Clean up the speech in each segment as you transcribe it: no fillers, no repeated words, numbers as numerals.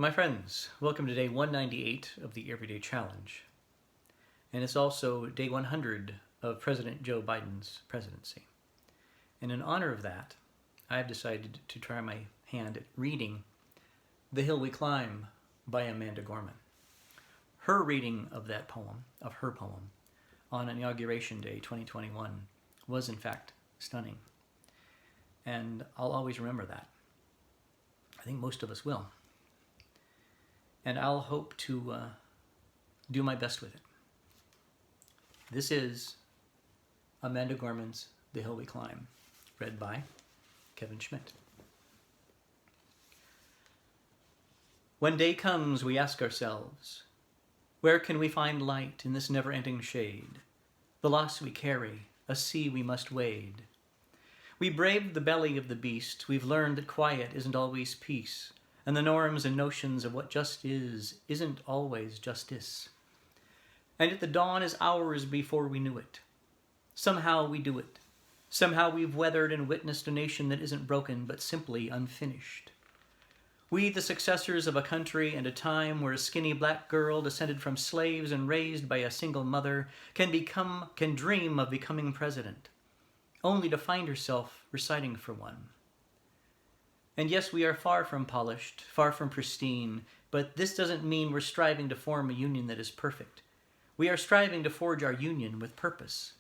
My friends, welcome to day 198 of the Everyday Challenge. And it's also day 100 of President Joe Biden's presidency. And in honor of that, I've decided to try my hand at reading The Hill We Climb by Amanda Gorman. Her reading of that poem, of her poem, on Inauguration Day 2021 was in fact stunning. And I'll always remember that. I think most of us will. And I'll hope to do my best with it. This is Amanda Gorman's The Hill We Climb, read by Kevin Schmidt. When day comes, we ask ourselves, where can we find light in this never-ending shade? The loss we carry, a sea we must wade. We braved the belly of the beast, we've learned that quiet isn't always peace, and the norms and notions of what just isn't always justice. And yet the dawn is hours before we knew it. Somehow we do it. Somehow we've weathered and witnessed a nation that isn't broken, but simply unfinished. We, the successors of a country and a time where a skinny black girl descended from slaves and raised by a single mother can dream of becoming president, only to find herself reciting for one. And yes, we are far from polished, far from pristine, but this doesn't mean we're striving to form a union that is perfect. We are striving to forge our union with purpose,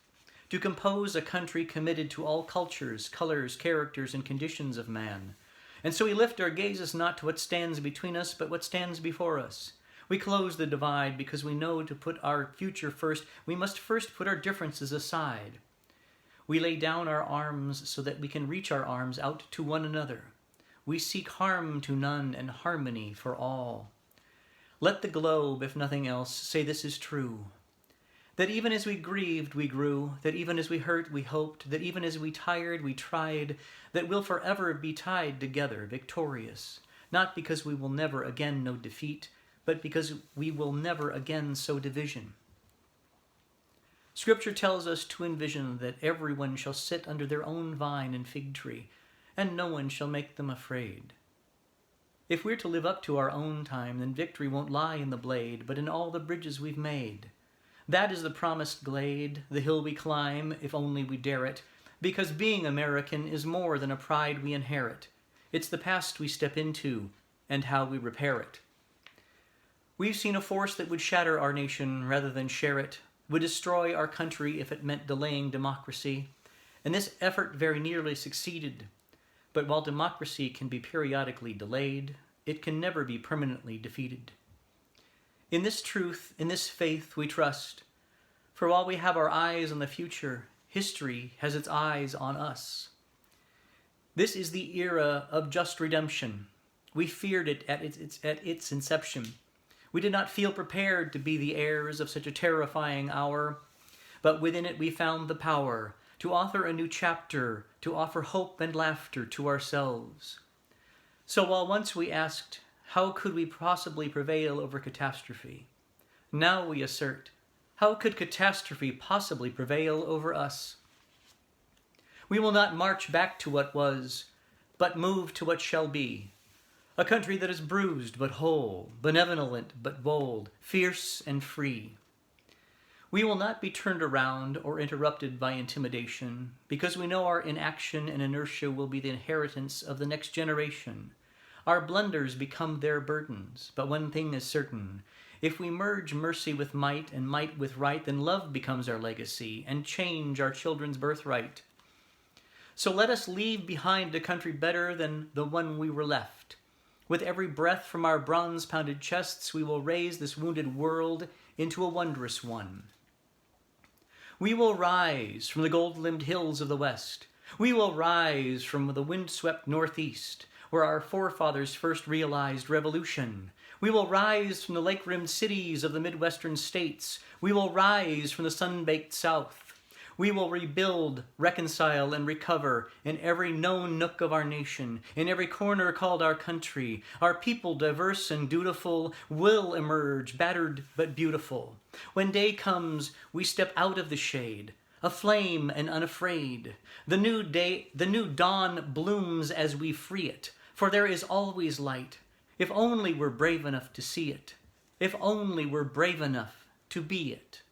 to compose a country committed to all cultures, colors, characters, and conditions of man. And so we lift our gazes not to what stands between us, but what stands before us. We close the divide because we know to put our future first, we must first put our differences aside. We lay down our arms so that we can reach our arms out to one another. We seek harm to none and harmony for all. Let the globe, if nothing else, say this is true. That even as we grieved, we grew. That even as we hurt, we hoped. That even as we tired, we tried. That we'll forever be tied together, victorious. Not because we will never again know defeat, but because we will never again sow division. Scripture tells us to envision that everyone shall sit under their own vine and fig tree, and no one shall make them afraid. If we're to live up to our own time, then victory won't lie in the blade, but in all the bridges we've made. That is the promised glade, the hill we climb, if only we dare it, because being American is more than a pride we inherit. It's the past we step into, and how we repair it. We've seen a force that would shatter our nation rather than share it, would destroy our country if it meant delaying democracy, and this effort very nearly succeeded. But while democracy can be periodically delayed, it can never be permanently defeated. In this truth, in this faith, we trust. For while we have our eyes on the future, history has its eyes on us. This is the era of just redemption. We feared it at its inception. We did not feel prepared to be the heirs of such a terrifying hour, but within it we found the power to author a new chapter, to offer hope and laughter to ourselves. So while once we asked, how could we possibly prevail over catastrophe? Now we assert, how could catastrophe possibly prevail over us? We will not march back to what was, but move to what shall be. A country that is bruised but whole, benevolent but bold, fierce and free. We will not be turned around or interrupted by intimidation, because we know our inaction and inertia will be the inheritance of the next generation. Our blunders become their burdens, but one thing is certain. If we merge mercy with might and might with right, then love becomes our legacy and change our children's birthright. So let us leave behind a country better than the one we were left. With every breath from our bronze-pounded chests, we will raise this wounded world into a wondrous one. We will rise from the gold-limbed hills of the West. We will rise from the wind-swept Northeast, where our forefathers first realized revolution. We will rise from the lake-rimmed cities of the Midwestern states. We will rise from the sun-baked South. We will rebuild, reconcile, and recover in every known nook of our nation, in every corner called our country. Our people, diverse and dutiful, will emerge, battered but beautiful. When day comes, we step out of the shade, aflame and unafraid. The new dawn blooms as we free it, for there is always light. If only we're brave enough to see it. If only we're brave enough to be it.